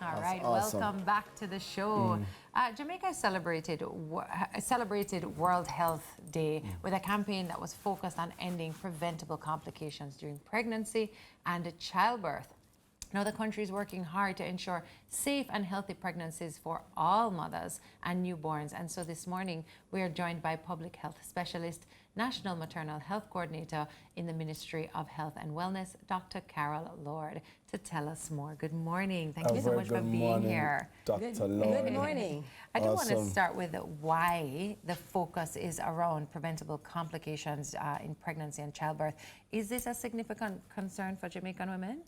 All right, awesome. welcome back to the show. Jamaica celebrated World Health Day with a campaign that was focused on ending preventable complications during pregnancy and childbirth. Now, the country is working hard to ensure safe and healthy pregnancies for all mothers and newborns. And so this morning, we are joined by public health specialist, National Maternal Health Coordinator in the Ministry of Health and Wellness, Dr. Carol Lord, to tell us more. Good morning. Thank you so much for being here. Dr. Lord. Good morning. I do want to start with why the focus is around preventable complications in pregnancy and childbirth. Is this a significant concern for Jamaican women?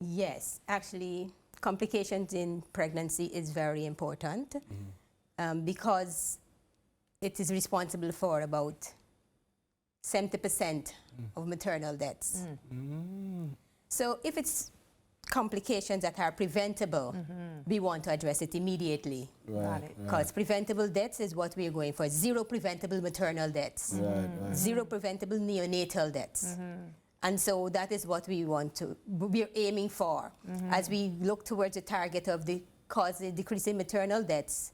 Yes, actually, complications in pregnancy is very important because it is responsible for about 70% of maternal deaths. So if it's complications that are preventable, we want to address it immediately. Because preventable deaths is what we are going for. 0 preventable maternal deaths, 0 preventable neonatal deaths. And so that is what we want to, we're aiming for as we look towards the target of the decrease in maternal deaths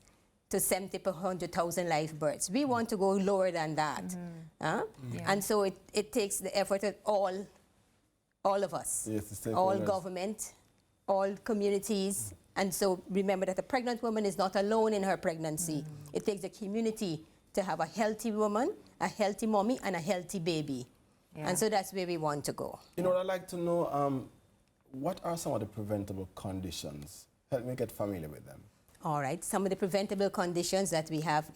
to 70 per 100,000 live births. We want to go lower than that. And so it takes the effort of all of us, all government, all communities. And so remember that a pregnant woman is not alone in her pregnancy. It takes a community to have a healthy woman, a healthy mommy, and a healthy baby. And so that's where we want to go. You know, I'd like to know, what are some of the preventable conditions? Help me get familiar with them. All right, some of the preventable conditions that we have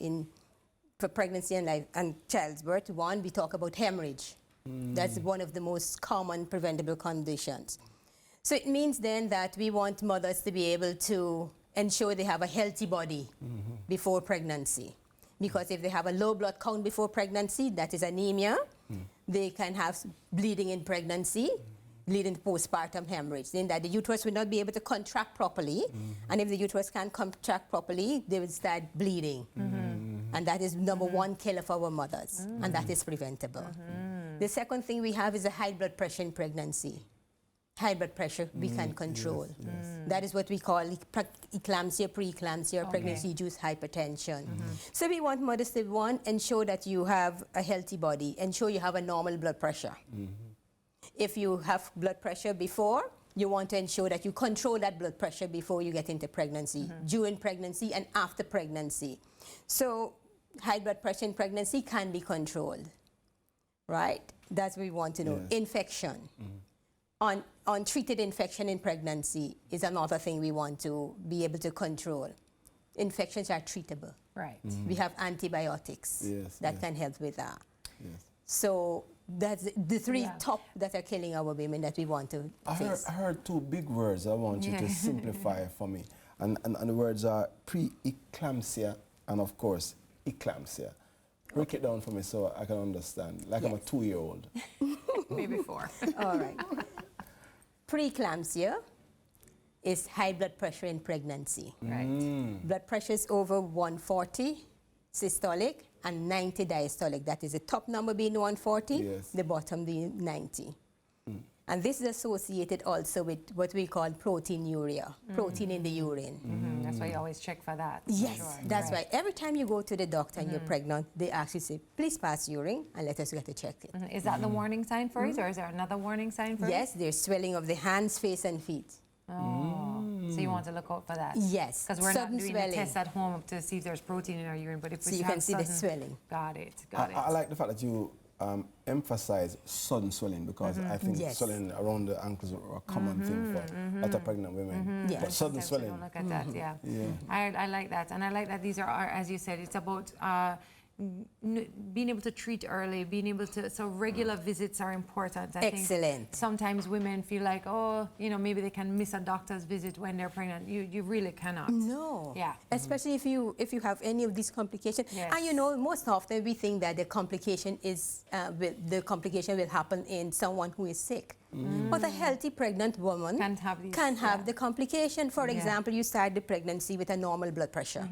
for pregnancy and childbirth. One, we talk about hemorrhage. That's one of the most common preventable conditions. So it means then that we want mothers to be able to ensure they have a healthy body before pregnancy. Because if they have a low blood count before pregnancy, that is anemia, they can have bleeding in pregnancy, leading to postpartum hemorrhage, then that the uterus will not be able to contract properly, and if the uterus can't contract properly, they will start bleeding. And that is number one killer for our mothers, and that is preventable. The second thing we have is a high blood pressure in pregnancy. High blood pressure we can control. That is what we call eclampsia, preeclampsia, or pregnancy-induced hypertension. So we want mothers to, one, ensure that you have a healthy body, ensure you have a normal blood pressure. If you have blood pressure before, you want to ensure that you control that blood pressure before you get into pregnancy, during pregnancy and after pregnancy. So high blood pressure in pregnancy can be controlled, right? That's what we want to know. Infection. Untreated infection in pregnancy is another thing we want to be able to control. Infections are treatable. Right. We have antibiotics that can help with that. So that's the three top that are killing our women that we want to face. I heard 2 big words I want you to simplify for me. And the words are pre-eclampsia and, of course, eclampsia. Break it down for me so I can understand, like I'm a 2-year-old. Maybe 4. All right. Preeclampsia is high blood pressure in pregnancy. Right. Blood pressure is over 140 systolic and 90 diastolic. That is the top number being 140, the bottom being 90. And this is associated also with what we call proteinuria, protein in the urine. That's why you always check for that. Yes, that's right. Every time you go to the doctor and you're pregnant, they ask you, say, please pass urine and let us get to check it. Is that the warning sign for it, or is there another warning sign for it? Yes, there's swelling of the hands, face, and feet. So you want to look out for that? Yes. Because we're not doing a test at home to see if there's protein in our urine, but if we you can see the swelling. Got it. I like the fact that you emphasize sudden swelling, because I think swelling around the ankles are a common thing for a lot of pregnant women. But sudden swelling. Look at that, I like that. And I like that these are, as you said, it's about being able to treat early, being able to, so regular visits are important. I think sometimes women feel like, oh, you know, maybe they can miss a doctor's visit when they're pregnant. You really cannot. No. Yeah. Especially if you have any of these complications. And you know, most often we think that the complication is will happen in someone who is sick. But a healthy pregnant woman can have the complication. For example, you start the pregnancy with a normal blood pressure.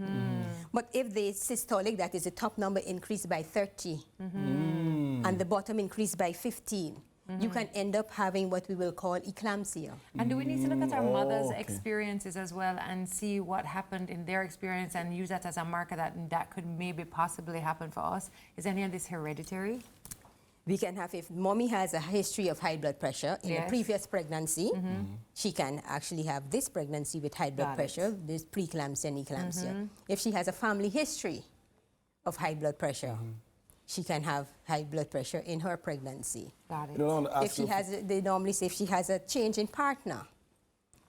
But if the systolic, that is the top number, increased by 30 and the bottom increased by 15, you can end up having what we will call eclampsia. And do we need to look at our mothers' okay. experiences as well and see what happened in their experience and use that as a marker that could maybe possibly happen for us? Is any of this hereditary? We can have, if mommy has a history of high blood pressure in a previous pregnancy, she can actually have this pregnancy with high blood pressure, this preeclampsia and eclampsia. If she has a family history of high blood pressure, she can have high blood pressure in her pregnancy. Got it. If she has, they normally say if she has a change in partner,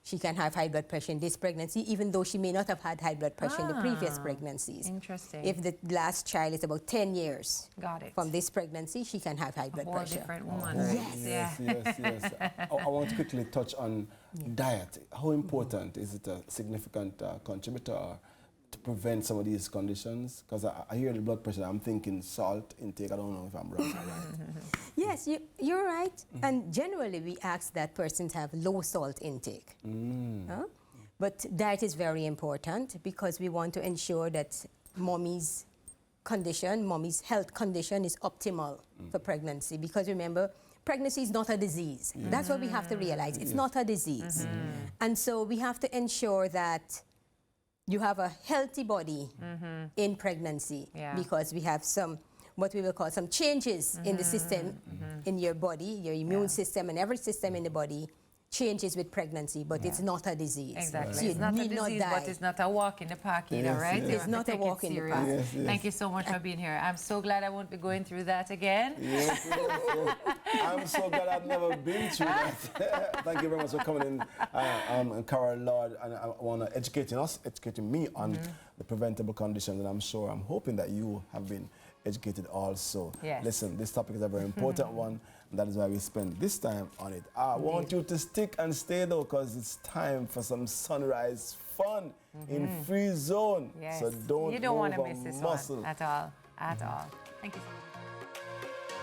she can have high blood pressure in this pregnancy, even though she may not have had high blood pressure in the previous pregnancies. Interesting. If the last child is about 10 years Got it. from this pregnancy, she can have high blood Whole pressure. different woman, right? Yes, yes. I want to quickly touch on diet. How important is it a significant contributor to prevent some of these conditions? Because I hear the blood pressure, I'm thinking salt intake. I don't know if I'm wrong or right. Yes, you're right. And generally, we ask that person to have low salt intake. But diet is very important because we want to ensure that mommy's health condition is optimal for pregnancy. Because remember, pregnancy is not a disease. That's what we have to realize. It's not a disease. And so we have to ensure that you have a healthy body in pregnancy because we have what we will call some changes in the system, in your body, your immune system and every system in the body changes with pregnancy, but it's not a disease. Exactly. So you it's not a need not disease, die. but it's not a walk in the park either, right? It's You not have to a take it walk in the serious. park. Thank you so much for being here. I'm so glad I won't be going through that again. Yes. I'm so glad I've never been through that. Thank you very much for coming in, Carol Lord, and I want to educating me on the preventable conditions, and I'm hoping that you have been educated also. Yes. Listen, this topic is a very important one, and that is why we spend this time on it. I want you to stick and stay though, because it's time for some sunrise fun in Free Zone. Yes. So don't you don't want to move a miss this muscle. one at all. At all. Thank you so much.